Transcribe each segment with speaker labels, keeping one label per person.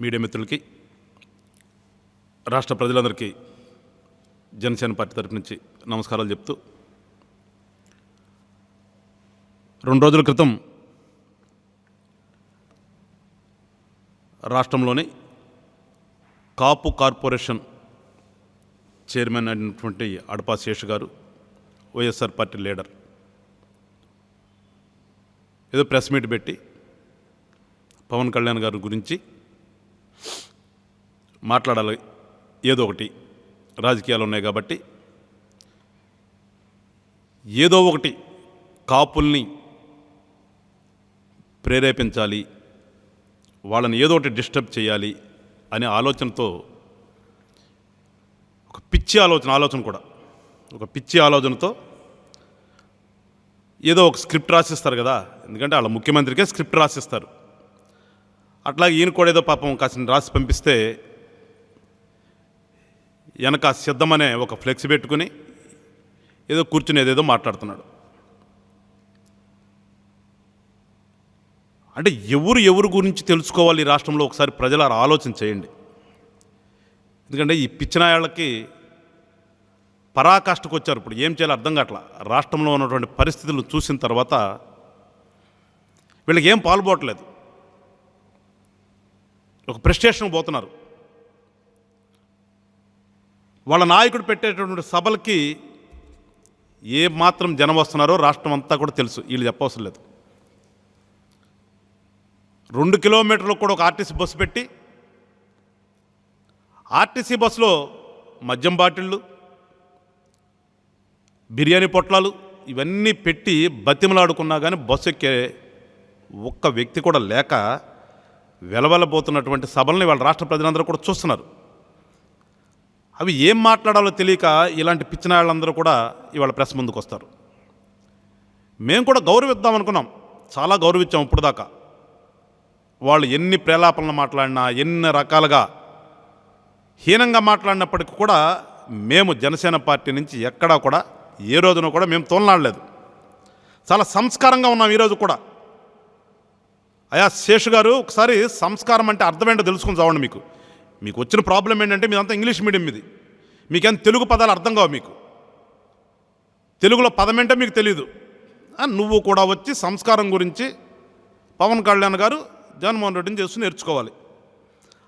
Speaker 1: Media మిత్రులకి, రాష్ట్ర ప్రజలందరికీ జనసేన పార్టీ తరపు నుంచి నమస్కారాలు చెప్తూ, 2 రోజుల క్రితం రాష్ట్రంలోని కాపు కార్పొరేషన్ చైర్మన్ అయినటువంటి అడపా శేషు గారు, వైఎస్ఆర్ పార్టీ లీడర్, ఏదో ప్రెస్ మీట్ పెట్టి పవన్ కళ్యాణ్ గారి గురించి మాట్లాడాలి. ఏదో ఒకటి రాజకీయాలు ఉన్నాయి కాబట్టి ఏదో ఒకటి కాపుల్ని ప్రేరేపించాలి, వాళ్ళని ఏదో ఒకటి డిస్టర్బ్ చేయాలి అనే ఆలోచనతో, ఒక పిచ్చి ఆలోచనతో ఏదో ఒక స్క్రిప్ట్ రాసిస్తారు కదా, ఎందుకంటే వాళ్ళ ముఖ్యమంత్రికే స్క్రిప్ట్ రాసిస్తారు. అట్లా ఈయన కూడా ఏదో పాపం కాసిన రాసి పంపిస్తే వెనక సిద్ధమనే ఒక ఫ్లెక్స్ పెట్టుకుని ఏదో కూర్చుని ఏదేదో మాట్లాడుతున్నాడు. అంటే ఎవరు గురించి తెలుసుకోవాలి ఈ రాష్ట్రంలో, ఒకసారి ప్రజలు ఆలోచన చేయండి. ఎందుకంటే ఈ పిచ్చినాయాళ్ళకి పరాకాష్ఠకు వచ్చారు. ఇప్పుడు ఏం చేయాలో అర్థం కావట్లా. రాష్ట్రంలో ఉన్నటువంటి పరిస్థితులను చూసిన తర్వాత వీళ్ళకి ఏం పాల్పోవట్లేదు, ఒక ప్రెస్టేషన్కి పోతున్నారు. వాళ్ళ నాయకుడు పెట్టేటటువంటి సభలకి ఏ మాత్రం జనం వస్తున్నారో రాష్ట్రం అంతా కూడా తెలుసు, వీళ్ళు చెప్పవసరం లేదు. 2 కిలోమీటర్లకు కూడా ఒక ఆర్టీసీ బస్సు పెట్టి, ఆర్టీసీ బస్సులో మద్యం బాటిళ్ళు, బిర్యానీ పొట్లాలు ఇవన్నీ పెట్టి బతిమలాడుకున్నా కానీ బస్సు ఎక్కే ఒక్క వ్యక్తి కూడా లేక వెలవెలబోతున్నటువంటి సభల్ని వాళ్ళ రాష్ట్ర ప్రజలందరూ కూడా చూస్తున్నారు. అవి ఏం మాట్లాడాలో తెలియక ఇలాంటి పిచ్చినాళ్ళందరూ కూడా ఇవాళ ప్రెస్ ముందుకు వస్తారు. మేము కూడా గౌరవిద్దాం అనుకున్నాం, చాలా గౌరవించాం ఇప్పుడు దాకా. వాళ్ళు ఎన్ని ప్రేలాపనలు మాట్లాడినా, ఎన్ని రకాలుగా హీనంగా మాట్లాడినప్పటికీ కూడా మేము జనసేన పార్టీ నుంచి ఎక్కడా కూడా ఏ రోజున కూడా మేము తోలనాడలేదు. చాలా సంస్కారంగా ఉన్నాం ఈరోజు కూడా. అయా శేషు గారు, ఒకసారి సంస్కారం అంటే అర్థమేంటో తెలుసుకుని చావండి. మీకు వచ్చిన ప్రాబ్లం ఏంటంటే మీదంతా ఇంగ్లీష్ మీడియం, మీకేం తెలుగు పదాలు అర్థం కావు. మీకు తెలుగులో పదమేంటో మీకు తెలియదు. నువ్వు కూడా వచ్చి సంస్కారం గురించి పవన్ కళ్యాణ్ గారు జగన్మోహన్ రెడ్డిని చేస్తూ నేర్చుకోవాలి.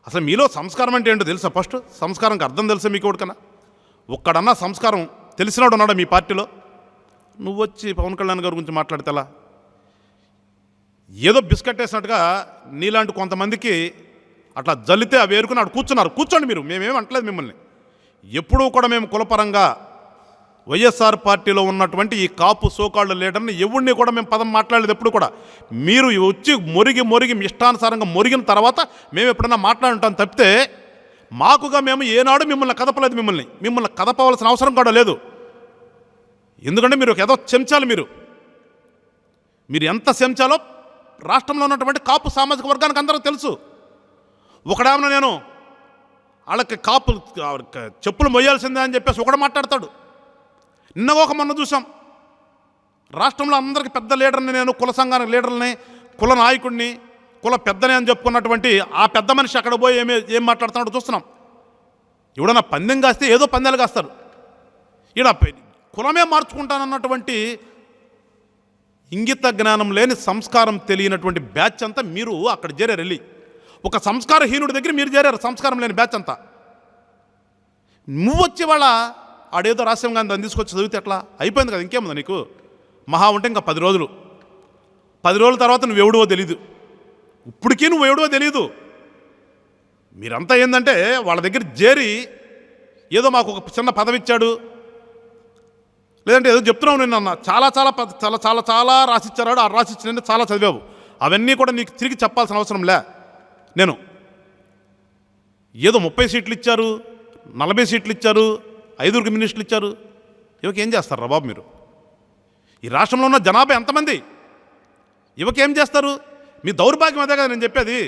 Speaker 1: అసలు మీలో సంస్కారం అంటే ఏంటో తెలుసా? ఫస్ట్ సంస్కారంకి అర్థం తెలుసా మీకు? ఒకటికన్నా ఒక్కడన్నా సంస్కారం తెలిసినాడు ఉన్నాడా మీ పార్టీలో? నువ్వు వచ్చి పవన్ కళ్యాణ్ గారి గురించి మాట్లాడితేలా? ఏదో బిస్కెట్ వేసినట్టుగా నీలాంటి కొంతమందికి అట్లా జల్లితే అవి ఏరుకుని అక్కడ కూర్చోండి మీరు. మేమేం అంటలేదు మిమ్మల్ని. ఎప్పుడూ కూడా మేము కులపరంగా వైఎస్ఆర్ పార్టీలో ఉన్నటువంటి ఈ కాపు సోకాళ్ళు లీడర్ని ఎవరిని కూడా మేము పదం మాట్లాడలేదు ఎప్పుడు కూడా. మీరు వచ్చి మొరిగి ఇష్టానుసారంగా మొరిగిన తర్వాత మేము ఎప్పుడన్నా మాట్లాడుంటాం తప్పితే మాకుగా మేము ఏనాడు మిమ్మల్ని కదపలేదు. మిమ్మల్ని కదపవలసిన అవసరం కూడా లేదు. ఎందుకంటే మీరు ఏదో చెంచాలి. మీరు ఎంత చెంచాలో రాష్ట్రంలో ఉన్నటువంటి కాపు సామాజిక వర్గానికి అందరూ తెలుసు. ఒకడేమన్నా నేను వాళ్ళకి కాపు చెప్పులు మొయ్యాల్సిందే అని చెప్పేసి ఒకడు మాట్లాడతాడు. మొన్న చూసాం, రాష్ట్రంలో అందరికీ పెద్ద లీడర్ని, నేను కుల సంఘానికి లీడర్ని, కుల నాయకుడిని, కుల పెద్దని అని చెప్పుకున్నటువంటి ఆ పెద్ద మనిషి అక్కడ పోయి ఏం మాట్లాడుతున్నాడో చూస్తున్నాం. ఎవడన్నా పందెం కాస్తే ఏదో పందాలు కాస్తారు. ఈడ కులమే మార్చుకుంటానన్నటువంటి ఇంగిత జ్ఞానం లేని, సంస్కారం తెలియనటువంటి బ్యాచ్ అంతా మీరు అక్కడ చేరారు. వెళ్ళి ఒక సంస్కారహీనుడి దగ్గర మీరు చేరారు, సంస్కారం లేని బ్యాచ్ అంతా. నువ్వు వచ్చి వాళ్ళ ఆడేదో రాష్ట్రం కానీ దాన్ని తీసుకొచ్చి చదివితే ఎట్లా? అయిపోయింది కదా, ఇంకేముందా నీకు? మహా ఉంటే ఇంకా 10 రోజులు. 10 రోజుల తర్వాత నువ్వెవడవో తెలీదు. ఇప్పటికీ నువ్వెవడవో తెలీదు. మీరంతా ఏంటంటే వాళ్ళ దగ్గర చేరి ఏదో మాకు ఒక చిన్న పదవి ఇచ్చాడు, లేదంటే ఏదో చెప్తున్నావు. నేను అన్న చాలా చాలా చాలా చాలా చాలా రాసిచ్చాడు. ఆ రాసిచ్చిన చాలా చదివావు. అవన్నీ కూడా నీకు తిరిగి చెప్పాల్సిన అవసరం లే. నేను ఏదో 30 సీట్లు ఇచ్చారు, 40 సీట్లు ఇచ్చారు, 5 మినిస్టర్లు ఇచ్చారు. ఇవకేం చేస్తారు రా బాబు మీరు? ఈ రాష్ట్రంలో ఉన్న జనాభా ఎంతమంది? ఇవకేం చేస్తారు? మీ దౌర్భాగ్యం అదే కదా నేను చెప్పేది.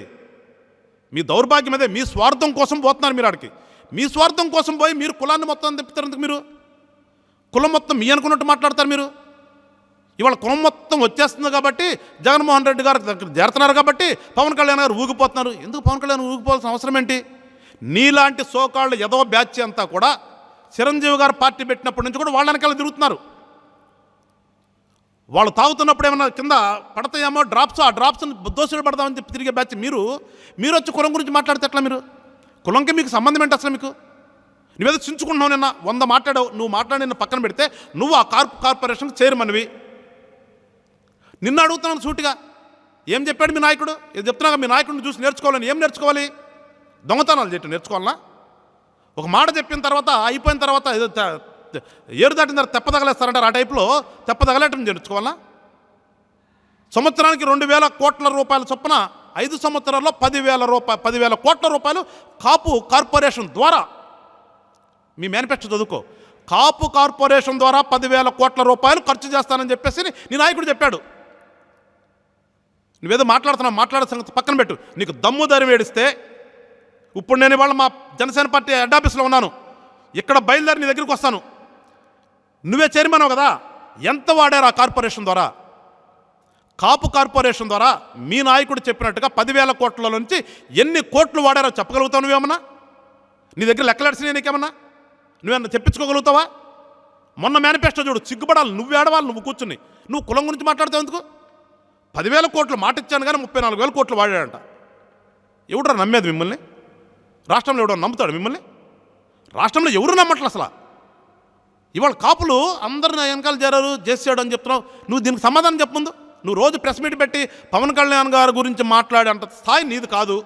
Speaker 1: మీ దౌర్భాగ్యం అదే. మీ స్వార్థం కోసం పోతున్నారు మీరు ఆడికి. మీ స్వార్థం కోసం పోయి మీరు కులాన్ని మొత్తం తిప్పుతారు. ఎందుకు మీరు కులం మొత్తం మీ అనుకున్నట్టు మాట్లాడతారు? మీరు ఇవాళ కులం మొత్తం వచ్చేస్తుంది కాబట్టి జగన్మోహన్ రెడ్డి గారు దగ్గర చేరుతున్నారు కాబట్టి పవన్ కళ్యాణ్ గారు ఊగిపోతున్నారు. ఎందుకు పవన్ కళ్యాణ్ ఊగిపోవాల్సిన అవసరం ఏంటి? నీలాంటి సోకాళ్ళు ఎదవ బ్యాచ్ అంతా కూడా చిరంజీవి గారు పార్టీ పెట్టినప్పటి నుంచి కూడా వాళ్ళ వెనకాల తిరుగుతున్నారు. వాళ్ళు తాగుతున్నప్పుడు ఏమన్నా కింద పడతాయేమో డ్రాప్స్, ఆ డ్రాప్స్ని దోషులు పడదామని చెప్పి తిరిగే బ్యాచ్ మీరు వచ్చి కులం గురించి మాట్లాడితే ఎట్లా? మీరు కులంకి మీకు సంబంధం ఏంటి అసలు? మీకు నువ్వేదో చించుకుంటున్నావు. నిన్న 100 మాట్లాడావు. నువ్వు మాట్లాడిన పక్కన పెడితే నువ్వు ఆ కార్పొరేషన్కి చైర్మన్వి. నిన్ను అడుగుతున్నాను సూటిగా, ఏం చెప్పాడు మీ నాయకుడు? ఇది చెప్తున్నాగా మీ నాయకుడిని చూసి నేర్చుకోవాలని. ఏం నేర్చుకోవాలి? దొంగతనాలు చేయటం నేర్చుకోవాలన్నా? ఒక మాట చెప్పిన తర్వాత అయిపోయిన తర్వాత ఏదో ఏరు దాటిన తర్వాత తెప్పదగలేస్తారంటారు. ఆ టైప్లో తెప్పదగలేటం నేర్చుకోవాలన్నా? సంవత్సరానికి 2,000 కోట్ల రూపాయల చొప్పున 5 సంవత్సరాల్లో 10,000 కోట్ల రూపాయలు కాపు కార్పొరేషన్ ద్వారా, మీ మేనిఫెస్టో చదువుకో, కాపు కార్పొరేషన్ ద్వారా 10,000 కోట్ల రూపాయలు ఖర్చు చేస్తానని చెప్పేసి నీ నాయకుడు చెప్పాడు. నువ్వేదో మాట్లాడుతున్నావు, మాట్లాడే సంగతి పక్కన పెట్టు. నీకు దమ్ము ధైర్యం ఏడిస్తే, ఇప్పుడు నేను ఇవాళ మా జనసేన పార్టీ హెడ్ ఆఫీస్లో ఉన్నాను, ఇక్కడ బయలుదేరి నీ దగ్గరికి వస్తాను. నువ్వే చైర్మన్ కదా, ఎంత వాడారు ఆ కార్పొరేషన్ ద్వారా? కాపు కార్పొరేషన్ ద్వారా మీ నాయకుడు చెప్పినట్టుగా 10,000 కోట్ల నుంచి ఎన్ని కోట్లు వాడారో చెప్పగలుగుతావు? నువ్వేమన్నా నీ దగ్గర లెక్కలేడిసినా నీకేమన్నా నువ్వేమన్నా తెప్పించుకోగలుగుతావా? మొన్న మేనిఫెస్టో చూడు, సిగ్గుపడాలి. నువ్వు ఏడవాలి, నువ్వు కూర్చుని నువ్వు కులం గురించి మాట్లాడతావు ఎందుకు? 10,000 కోట్లు మాట ఇచ్చాను కానీ 34,000 కోట్లు వాడాడంట. ఎవడరా నమ్మేది మిమ్మల్ని? రాష్ట్రంలో ఎవడో నమ్ముతాడు మిమ్మల్ని? రాష్ట్రంలో ఎవరు నమ్మట్లే అసలు. ఇవాళ కాపులు అందరిని వెనకాల చేసాడు అని చెప్తున్నావు. నువ్వు దీనికి సమాధానం చెప్పముందు. నువ్వు రోజు ప్రెస్ మీట్ పెట్టి పవన్ కళ్యాణ్ గారి గురించి మాట్లాడే అంత స్థాయి నీది కాదు.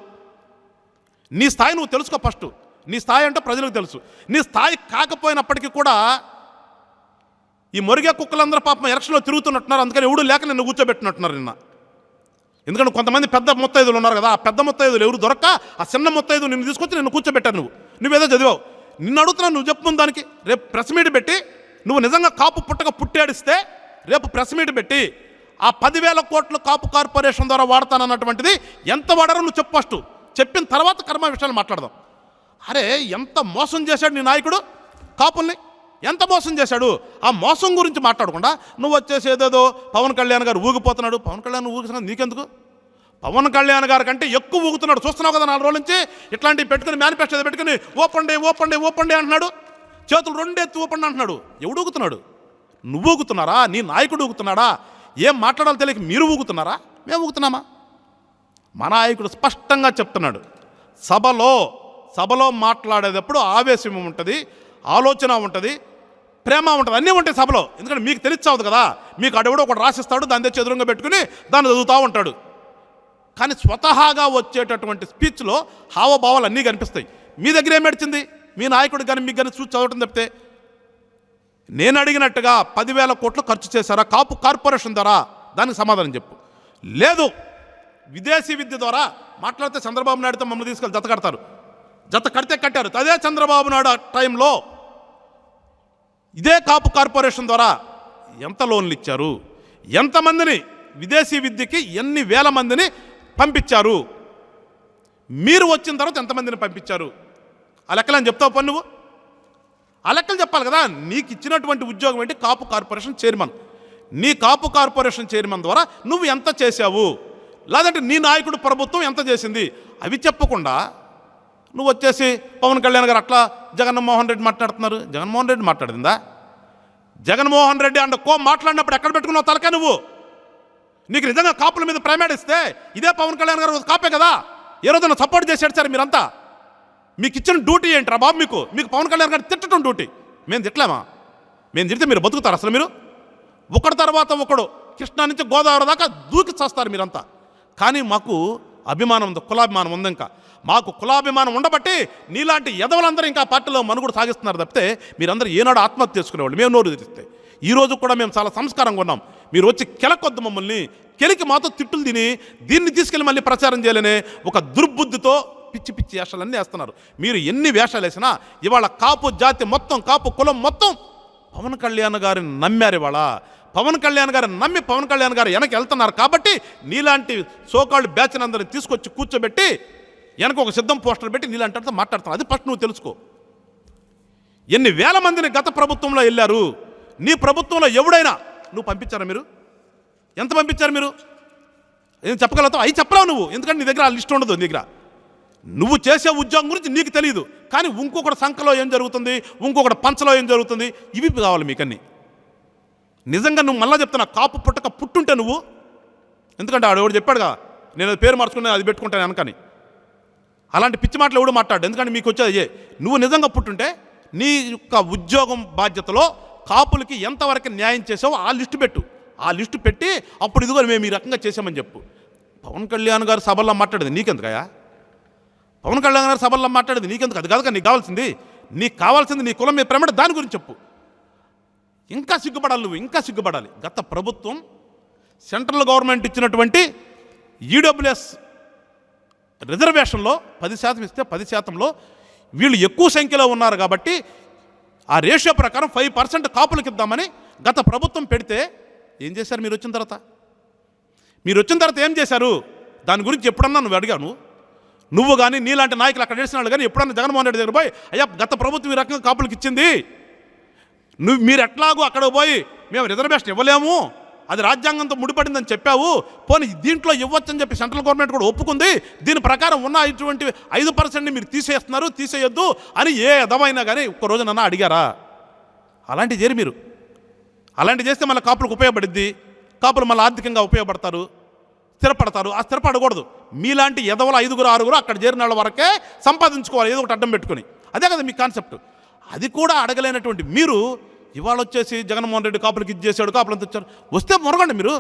Speaker 1: నీ స్థాయి నువ్వు తెలుసుకో ఫస్ట్. నీ స్థాయి అంటే ప్రజలకు తెలుసు. నీ స్థాయి కాకపోయినప్పటికీ కూడా ఈ మొరిగే కుక్కలందరూ పాపం ఎలక్షన్లో తిరుగుతున్నట్టున్నారు. అందుకని ఎవడు లేక నిన్ను కూర్చోబెట్టినట్టున్నారు నిన్న. ఎందుకంటే కొంతమంది పెద్ద ముత్తైదులు ఉన్నారు కదా, ఆ పెద్ద ముత్తైదులు ఎవరు దొరక్క ఆ చిన్న ముత్తైదు నిన్ను తీసుకొచ్చి నిన్ను కూర్చోబెట్టారు. నువ్వేదో చదివావు. నిన్ను అడుగుతున్నావు, నువ్వు చెప్పుకుంది దానికి. రేపు ప్రెస్ మీట్ పెట్టి నువ్వు నిజంగా కాపు పుట్టక పుట్టేడిస్తే రేపు ప్రెస్ మీట్ పెట్టి ఆ 10,000 కోట్లు కాపు కార్పొరేషన్ ద్వారా వాడతానన్నటువంటిది ఎంత వాడారో నువ్వు చెప్పు ఫస్ట్. చెప్పిన తర్వాత కర్మ విషయాలు మాట్లాడదాం. అరే ఎంత మోసం చేశాడు నీ నాయకుడు కాపుల్ని, ఎంత మోసం చేశాడు. ఆ మోసం గురించి మాట్లాడకుండా నువ్వు వచ్చేసి ఏదేదో పవన్ కళ్యాణ్ గారు ఊగిపోతున్నాడు. పవన్ కళ్యాణ్ ఊగిస్తున్నా నీకెందుకు? పవన్ కళ్యాణ్ గారి కంటే ఎక్కువ ఊగుతున్నాడు. చూస్తున్నావు కదా 4 రోజుల నుంచి ఇట్లాంటివి పెట్టుకుని మేనిఫెస్టో పెట్టుకుని ఓపండి అంటున్నాడు. చేతులు 2 ఎత్తి ఓపండి అంటున్నాడు. ఎవడు ఊగుతున్నాడు? నువ్వు ఊగుతున్నారా? నీ నాయకుడు ఊగుతున్నాడా? ఏం మాట్లాడాలో తెలియక మీరు ఊగుతున్నారా? మేము ఊగుతున్నామా? మన నాయకుడు స్పష్టంగా చెప్తున్నాడు. సభలో మాట్లాడేటప్పుడు ఆవేశం ఉంటుంది, ఆలోచన ఉంటుంది, ప్రేమ ఉంటుంది, అన్నీ ఉంటాయి సభలో. ఎందుకంటే మీకు తెలియచావదు కదా. మీకు అడవుడు ఒకటి రాసిస్తాడు, దాని తెచ్చి ఎదురుగా పెట్టుకుని దాన్ని చదువుతూ ఉంటాడు. కానీ స్వతహాగా వచ్చేటటువంటి స్పీచ్లో హావభావాలు అన్నీ కనిపిస్తాయి. మీ దగ్గర ఏం నడిచింది? మీ నాయకుడు కానీ మీకు కానీ చూసి చదవటం తప్పితే. నేను అడిగినట్టుగా 10,000 కోట్లు ఖర్చు చేశారా కాపు కార్పొరేషన్ ద్వారా? దానికి సమాధానం చెప్పు. లేదు, విదేశీ విద్య ద్వారా మాట్లాడితే చంద్రబాబు నాయుడుతో మమ్మల్ని తీసుకెళ్ళి జత కడితే కట్టారు. అదే చంద్రబాబు నాయుడు టైంలో ఇదే కాపు కార్పొరేషన్ ద్వారా ఎంత లోన్లు ఇచ్చారు, ఎంతమందిని విదేశీ విద్యకి ఎన్ని వేల మందిని పంపించారు, మీరు వచ్చిన తర్వాత ఎంతమందిని పంపించారు, ఆ లెక్కలని చెప్తావు పని. నువ్వు ఆ లెక్కలు చెప్పాలి కదా. నీకు ఇచ్చినటువంటి ఉద్యోగం ఏంటి? కాపు కార్పొరేషన్ చైర్మన్. నీ కాపు కార్పొరేషన్ చైర్మన్ ద్వారా నువ్వు ఎంత చేశావు, లేదంటే నీ నాయకుడు ప్రభుత్వం ఎంత చేసింది, అవి చెప్పకుండా నువ్వు వచ్చేసి పవన్ కళ్యాణ్ గారు అట్లా జగన్మోహన్ రెడ్డి మాట్లాడుతున్నారు. జగన్మోహన్ రెడ్డి మాట్లాడిందా? జగన్మోహన్ రెడ్డి అండ్ మాట్లాడినప్పుడు ఎక్కడ పెట్టుకున్నావు తలకే నువ్వు? నీకు నిజంగా కాపుల మీద ప్రేమేడిస్తే ఇదే పవన్ కళ్యాణ్ గారు కాపే కదా. ఏ రోజున సపోర్ట్ చేశాడు సార్ మీరంతా? మీకు ఇచ్చిన డ్యూటీ ఏంట్రా బాబు? మీకు పవన్ కళ్యాణ్ గారు తిట్టడం డ్యూటీ. మేము తిట్టలేమా? మేము తిడితే మీరు బతుకుతారు అసలు? మీరు ఒకటి తర్వాత ఒకడు కృష్ణా నుంచి గోదావరి దాకా దూకి చేస్తారు మీరంతా. కానీ మాకు అభిమానం ఉంది, కులాభిమానం ఉంది. ఇంకా మాకు కులాభిమానం ఉండబట్టి నీలాంటి ఎదవలందరూ ఇంకా పార్టీలో మనుగడ సాగిస్తున్నారు తప్పితే మీరందరూ ఏనాడు ఆత్మహత్య చేసుకునేవాళ్ళు. మేము నోరు తెరిస్తే ఈరోజు కూడా మేము చాలా సంస్కారంగా ఉన్నాం. మీరు వచ్చి కెలకొద్దు మమ్మల్ని. కెలికి మాతో తిట్టులు తిని దీన్ని తీసుకెళ్ళి మళ్ళీ ప్రచారం చేయాలనే ఒక దుర్బుద్ధితో పిచ్చి వేషాలన్నీ వేస్తున్నారు. మీరు ఎన్ని వేషాలు వేసినా ఇవాళ కాపు జాతి మొత్తం, కాపు కులం మొత్తం పవన్ కళ్యాణ్ గారిని నమ్మారు. ఇవాళ పవన్ కళ్యాణ్ గారిని నమ్మి పవన్ కళ్యాణ్ గారు వెనక వెళ్తున్నారు. కాబట్టి నీలాంటి సోకాళ్ళు బ్యాచ్ని అందరిని తీసుకొచ్చి కూర్చోబెట్టి వెనక ఒక సిద్ధం పోస్టర్ పెట్టి నీలాంటి మాట్లాడుతున్నారు. అది ఫస్ట్ నువ్వు తెలుసుకో. ఎన్ని వేల మందిని గత ప్రభుత్వంలో వెళ్ళారు, నీ ప్రభుత్వంలో ఎవడైనా నువ్వు పంపించారా? మీరు ఎంత పంపించారు మీరు? ఏం చెప్పగలుగుతావు? అవి చెప్పలేవు నువ్వు, ఎందుకంటే నీ దగ్గర ఆ లిస్ట్ ఉండదు. నీ దగ్గర నువ్వు చేసే ఉద్యోగం గురించి నీకు తెలియదు, కానీ ఇంకొకటి సంఖలో ఏం జరుగుతుంది, ఇంకొకటి పంచలో ఏం జరుగుతుంది, ఇవి కావాలి మీకన్నీ. నిజంగా నువ్వు మళ్ళీ చెప్తున్నా, కాపు పుట్టక పుట్టుంటే నువ్వు, ఎందుకంటే ఆడు చెప్పాడుగా నేను పేరు మార్చుకుని అది పెట్టుకుంటాను అనకని, అలాంటి పిచ్చి మాటలు ఎవడు మాట్లాడు, ఎందుకంటే మీకు వచ్చేది అయ్యే. నువ్వు నిజంగా పుట్టుంటే నీ యొక్క ఉద్యోగం బాధ్యతలో కాపులకి ఎంతవరకు న్యాయం చేసావో ఆ లిస్టు పెట్టు. ఆ లిస్టు పెట్టి అప్పుడు ఇదిగో మేము ఈ రకంగా చేసామని చెప్పు. పవన్ కళ్యాణ్ గారు సభల్లో మాట్లాడేది నీకెందుకయా? పవన్ కళ్యాణ్ గారు సభల్లో మాట్లాడేది నీకెందుకు? అది కాదుగా నీకు కావాల్సింది నీ కులం మీద ప్రేమ, దాని గురించి చెప్పు. ఇంకా సిగ్గుపడాలి నువ్వు, ఇంకా సిగ్గుపడాలి. గత ప్రభుత్వం సెంట్రల్ గవర్నమెంట్ ఇచ్చినటువంటి ఈడబ్ల్యూఎస్ రిజర్వేషన్లో 10% ఇస్తే 10%లో వీళ్ళు ఎక్కువ సంఖ్యలో ఉన్నారు కాబట్టి ఆ రేషియో ప్రకారం 5% కాపులకు ఇద్దామని గత ప్రభుత్వం పెడితే ఏం చేశారు మీరు వచ్చిన తర్వాత? ఏం చేశారు? దాని గురించి ఎప్పుడన్నా నువ్వు అడిగాను? నువ్వు కానీ నీలాంటి నాయకులు అక్కడ చేసిన వాళ్ళు కానీ ఎప్పుడన్నా జగన్మోహన్ రెడ్డి దగ్గర పోయి అయ్యా గత ప్రభుత్వం ఈ రకంగా కాపులకు ఇచ్చింది, మీరు ఎట్లాగో అక్కడ పోయి మేము రిజర్వేషన్ ఇవ్వలేము, అది రాజ్యాంగంతో ముడిపడిందని చెప్పావు, పోనీ దీంట్లో ఇవ్వచ్చని చెప్పి సెంట్రల్ గవర్నమెంట్ కూడా ఒప్పుకుంది, దీని ప్రకారం ఉన్న ఇటువంటి 5%ని మీరు తీసేయొద్దు అని ఏ ఎదవైనా కానీ ఒక్క రోజునన్నా అడిగారా? అలాంటివి చేయరు మీరు. అలాంటివి చేస్తే మళ్ళీ కాపులకు ఉపయోగపడిద్ది, కాపులు మళ్ళీ ఆర్థికంగా ఉపయోగపడతారు, స్థిరపడతారు. ఆ స్థిరపడకూడదు. మీలాంటి ఎదవలు 5, 6 అక్కడ చేరిన వాళ్ళ వరకే సంపాదించుకోవాలి ఏదో ఒకటి అడ్డం పెట్టుకొని. అదే కదా మీ కాన్సెప్ట్. అది కూడా అడగలేనటువంటి మీరు ఇవాళ వచ్చేసి జగన్మోహన్ రెడ్డి కాపులకి ఇది చేశాడు, కాపులంత వచ్చారు, వస్తే మొరగండి మీరు.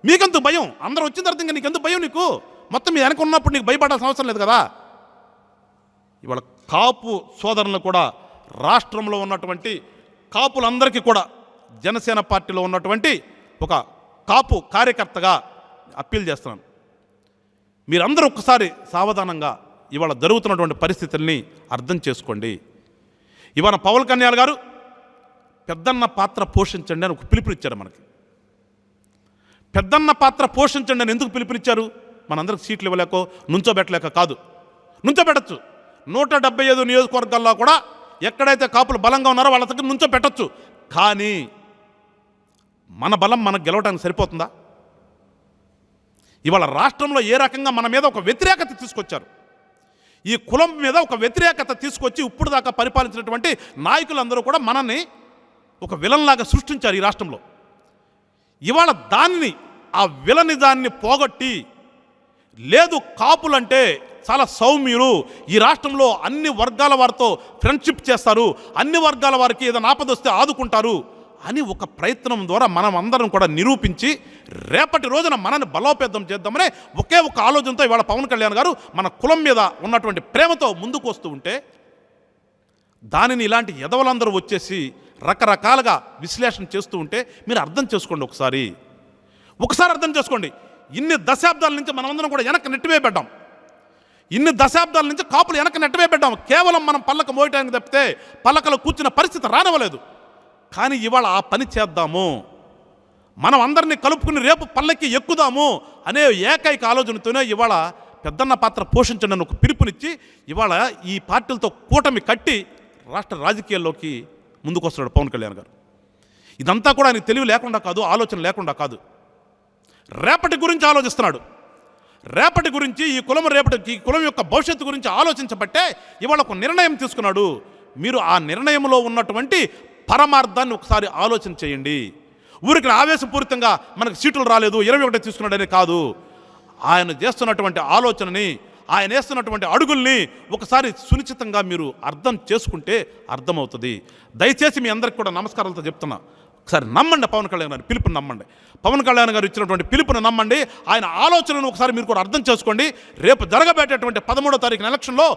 Speaker 1: మీకెందుకు భయం? అందరూ వచ్చిన తర్వాత ఇంకా నీకెందుకు భయం? నీకు మొత్తం మీ వెనక ఉన్నప్పుడు నీకు భయపడాల్సిన అవసరం లేదు కదా. ఇవాళ కాపు సోదరులను కూడా, రాష్ట్రంలో ఉన్నటువంటి కాపులందరికీ కూడా జనసేన పార్టీలో ఉన్నటువంటి ఒక కాపు కార్యకర్తగా అప్పీల్ చేస్తున్నాను. మీరందరూ ఒక్కసారి సావధానంగా ఇవాళ జరుగుతున్నటువంటి పరిస్థితుల్ని అర్థం చేసుకోండి. ఇవాళ పవన్ కళ్యాణ్ గారు పెద్దన్న పాత్ర పోషించండి అని ఒక పిలుపునిచ్చారు మనకి. పెద్దన్న పాత్ర పోషించండి అని ఎందుకు పిలుపునిచ్చారు? మనందరికి సీట్లు ఇవ్వలేకో నుంచోబెట్టలేక కాదు. నుంచోబెట్టచ్చు. 175 నియోజకవర్గాల్లో కూడా ఎక్కడైతే కాపులు బలంగా ఉన్నారో వాళ్ళ దగ్గర నుంచోబెట్టచ్చు. కానీ మన బలం మనకు గెలవడానికి సరిపోతుందా? ఇవాళ రాష్ట్రంలో ఏ రకంగా మన మీద ఒక వ్యతిరేకత తీసుకొచ్చారు, ఈ కులం మీద ఒక వ్యతిరేకత తీసుకొచ్చి ఇప్పుడు దాకా పరిపాలించినటువంటి నాయకులందరూ కూడా మనల్ని ఒక విలన్లాగా సృష్టించారు ఈ రాష్ట్రంలో. ఇవాళ దాన్ని, ఆ విలనిజాన్ని పోగొట్టి, లేదు కాపులంటే చాలా సౌమ్యులు, ఈ రాష్ట్రంలో అన్ని వర్గాల వారితో ఫ్రెండ్షిప్ చేస్తారు, అన్ని వర్గాల వారికి ఏదైనా ఆపదొస్తే ఆదుకుంటారు అని ఒక ప్రయత్నం ద్వారా మనం అందరం కూడా నిరూపించి రేపటి రోజున మనల్ని బలోపేతం చేద్దామనే ఒకే ఒక ఆలోచనతో ఇవాళ పవన్ కళ్యాణ్ గారు మన కులం మీద ఉన్నటువంటి ప్రేమతో ముందుకు వస్తూ ఉంటే, దానిని ఇలాంటి ఎదవలందరూ వచ్చేసి రకరకాలుగా విశ్లేషణ చేస్తూ ఉంటే మీరు అర్థం చేసుకోండి. ఒకసారి అర్థం చేసుకోండి. ఇన్ని దశాబ్దాల నుంచి మనమందరం కూడా వెనక్కి నెట్టివేయబడ్డాం. ఇన్ని దశాబ్దాల నుంచి కాపులు వెనక్కి నెట్టివేయబడ్డాం. కేవలం మనం పల్లక మోయటానికి తప్పితే పల్లకలో కూర్చున్న పరిస్థితి రానివ్వలేదు. కానీ ఇవాళ ఆ పని చేద్దాము, మనం అందరినీ కలుపుకుని రేపు పల్లకి ఎక్కుదాము అనే ఏకైక ఆలోచనతోనే ఇవాళ పెద్దన్న పాత్ర పోషించండి అని ఒక పిలుపునిచ్చి ఇవాళ ఈ పార్టీలతో కూటమి కట్టి రాష్ట్ర రాజకీయాల్లోకి ముందుకు వస్తున్నాడు పవన్ కళ్యాణ్ గారు. ఇదంతా కూడా ఆయనకు తెలివి లేకుండా కాదు, ఆలోచన లేకుండా కాదు, రేపటి గురించి ఆలోచిస్తున్నాడు. రేపటి గురించి, ఈ కులం యొక్క భవిష్యత్తు గురించి ఆలోచించబట్టే ఇవాళ ఒక నిర్ణయం తీసుకున్నాడు. మీరు ఆ నిర్ణయంలో ఉన్నటువంటి పరమార్థాన్ని ఒకసారి ఆలోచన చేయండి. ఊరికి ఆవేశపూరితంగా మనకు సీట్లు రాలేదు 21 తీసుకున్నాడనే కాదు, ఆయన చేస్తున్నటువంటి ఆలోచనని, ఆయన వేస్తున్నటువంటి అడుగుల్ని ఒకసారి సునిశ్చితంగా మీరు అర్థం చేసుకుంటే అర్థమవుతుంది. దయచేసి మీ అందరికి కూడా నమస్కారాలతో చెప్తున్నా, ఒకసారి నమ్మండి పవన్ కళ్యాణ్ గారి పిలుపుని నమ్మండి. పవన్ కళ్యాణ్ గారు ఇచ్చినటువంటి పిలుపుని నమ్మండి. ఆయన ఆలోచనను ఒకసారి మీరు కూడా అర్థం చేసుకోండి. రేపు జరగబెట్టేటువంటి 13వ తారీఖున ఎలక్షన్లో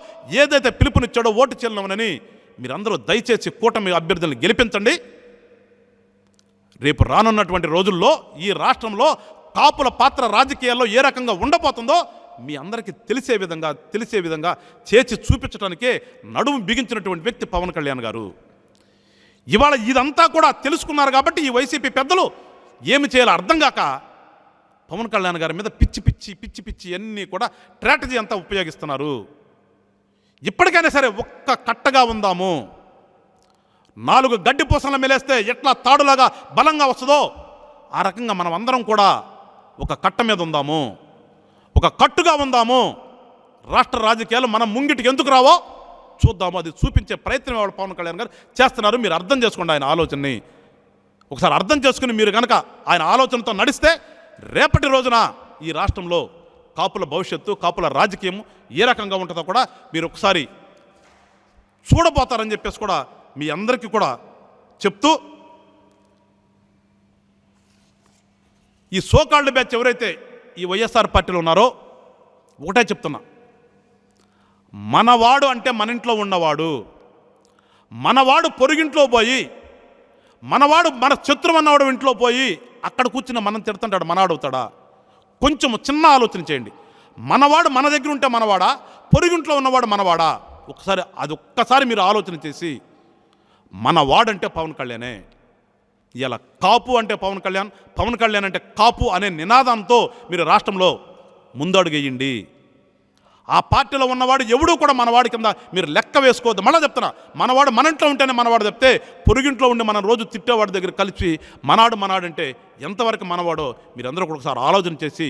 Speaker 1: ఏదైతే పిలుపునిచ్చాడో ఓటు చెల్లమని మీరందరూ దయచేసి కూటమి అభ్యర్థులను గెలిపించండి. రేపు రానున్నటువంటి రోజుల్లో ఈ రాష్ట్రంలో కాపుల పాత్ర రాజకీయాల్లో ఏ రకంగా ఉండబోతుందో మీ అందరికీ తెలిసే విధంగా చేసి చూపించడానికే నడుము బిగించినటువంటి వ్యక్తి పవన్ కళ్యాణ్ గారు. ఇవాళ ఇదంతా కూడా తెలుసుకున్నారు కాబట్టి ఈ వైసీపీ పెద్దలు ఏమి చేయాలో అర్థం కాక పవన్ కళ్యాణ్ గారి మీద పిచ్చి అన్నీ కూడా స్ట్రాటజీ అంతా ఉపయోగిస్తున్నారు. ఇప్పటికైనా సరే ఒక్క కట్టగా ఉందాము. 4 గడ్డి పూసలను మెలేస్తే ఎట్లా తాడులాగా బలంగా వస్తుందో ఆ రకంగా మనం అందరం కూడా ఒక కట్ట మీద ఉందాము, ఒక కట్టుగా ఉందాము. రాష్ట్ర రాజకీయాలు మనం ముంగిటికి ఎందుకు రావో చూద్దాము. అది చూపించే ప్రయత్నం ఇవాళ పవన్ కళ్యాణ్ గారు చేస్తున్నారు. మీరు అర్థం చేసుకోండి ఆయన ఆలోచనని. ఒకసారి అర్థం చేసుకుని మీరు కనుక ఆయన ఆలోచనతో నడిస్తే రేపటి రోజున ఈ రాష్ట్రంలో కాపుల భవిష్యత్తు, కాపుల రాజకీయం ఏ రకంగా ఉంటుందో కూడా మీరు ఒకసారి చూడబోతారని చెప్పేసి కూడా మీ అందరికీ కూడా చెప్తూ, ఈ సోకాల్డ్ బ్యాచ్ ఎవరైతే ఈ వైఎస్ఆర్ పార్టీలో ఉన్నారో ఒకటే చెప్తున్నా, మనవాడు అంటే మన ఇంట్లో ఉన్నవాడు, మనవాడు పొరుగింట్లో పోయి, మనవాడు మన శత్రువు అన్నవాడు ఇంట్లో పోయి అక్కడ కూర్చుని మనం తిడుతుంటాడు, మనవాడవుతాడా? కొంచెం చిన్న ఆలోచన చేయండి. మనవాడు మన దగ్గర ఉంటే మనవాడా, పొరుగింట్లో ఉన్నవాడు మనవాడా? ఒక్కసారి మీరు ఆలోచన చేసి, మనవాడంటే పవన్ కళ్యాణే. ఇలా కాపు అంటే పవన్ కళ్యాణ్, పవన్ కళ్యాణ్ అంటే కాపు అనే నినాదంతో మీరు రాష్ట్రంలో ముందడుగేయండి. ఆ పార్టీలో ఉన్నవాడు ఎవడూ కూడా మనవాడి కింద మీరు లెక్క వేసుకోవద్దు. మళ్ళీ చెప్తున్నా, మనవాడు మన ఇంట్లో ఉంటేనే మనవాడు చెప్తే, పొరుగింట్లో ఉండి మనం రోజు తిట్టేవాడి దగ్గర కలిసి మనాడంటే ఎంతవరకు మనవాడో మీరందరూ కూడా ఒకసారి ఆలోచన చేసి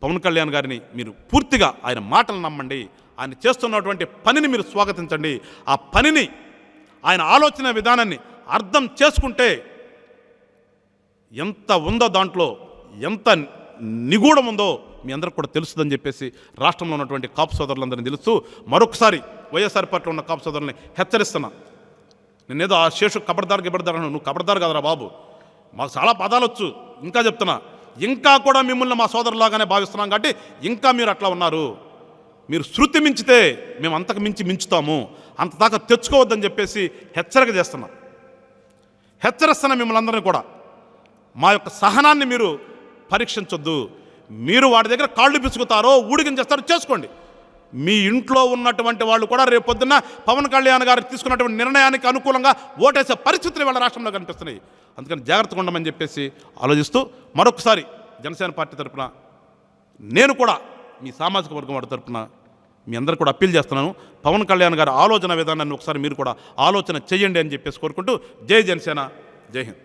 Speaker 1: పవన్ కళ్యాణ్ గారిని మీరు పూర్తిగా ఆయన మాటలు నమ్మండి. ఆయన చేస్తున్నటువంటి పనిని మీరు స్వాగతించండి. ఆ పనిని, ఆయన ఆలోచన విధానాన్ని అర్థం చేసుకుంటే ఎంత ఉందో, దాంట్లో ఎంత నిగూఢం ఉందో మీ అందరికి కూడా తెలుస్తుందని చెప్పేసి రాష్ట్రంలో ఉన్నటువంటి కాపు సోదరులందరినీ తెలుస్తూ మరొకసారి వైఎస్ఆర్ పార్టీలో ఉన్న కాపు సోదరుల్ని హెచ్చరిస్తున్నా. నేనేదో ఆ శేషు కబర్దార్ నువ్వు కబర్దార్ కదరా బాబు, మాకు చాలా పదాలు వచ్చు. ఇంకా చెప్తున్నా, ఇంకా కూడా మిమ్మల్ని మా సోదరులాగానే భావిస్తున్నాం కాబట్టి ఇంకా మీరు అట్లా ఉన్నారు. మీరు శృతి మించితే మేము అంతకు మించి మించుతాము, అంత దాకా తెచ్చుకోవద్దని చెప్పేసి హెచ్చరిస్తున్నా మిమ్మల్ని అందరినీ కూడా. మా యొక్క సహనాన్ని మీరు పరీక్షించొద్దు. మీరు వాడి దగ్గర కాళ్ళు పిసుకుతారో, ఊడిగం చేస్తారో చేసుకోండి. మీ ఇంట్లో ఉన్నటువంటి వాళ్ళు కూడా రేపొద్దున్న పవన్ కళ్యాణ్ గారు తీసుకున్నటువంటి నిర్ణయానికి అనుకూలంగా ఓటేసే పరిస్థితులు వాళ్ళ రాష్ట్రంలో కనిపిస్తున్నాయి. అందుకని జాగ్రత్తగా ఉండమని చెప్పేసి ఆలోచిస్తూ మరొకసారి జనసేన పార్టీ తరఫున నేను కూడా మీ సామాజిక వర్గం వాడి తరఫున మీ అందరూ కూడా అప్పీల్ చేస్తున్నాను. పవన్ కళ్యాణ్ గారి ఆలోచన విధానాన్ని ఒకసారి మీరు కూడా ఆలోచన చేయండి అని చెప్పేసి కోరుకుంటూ, జై జనసేన, జై హింద్.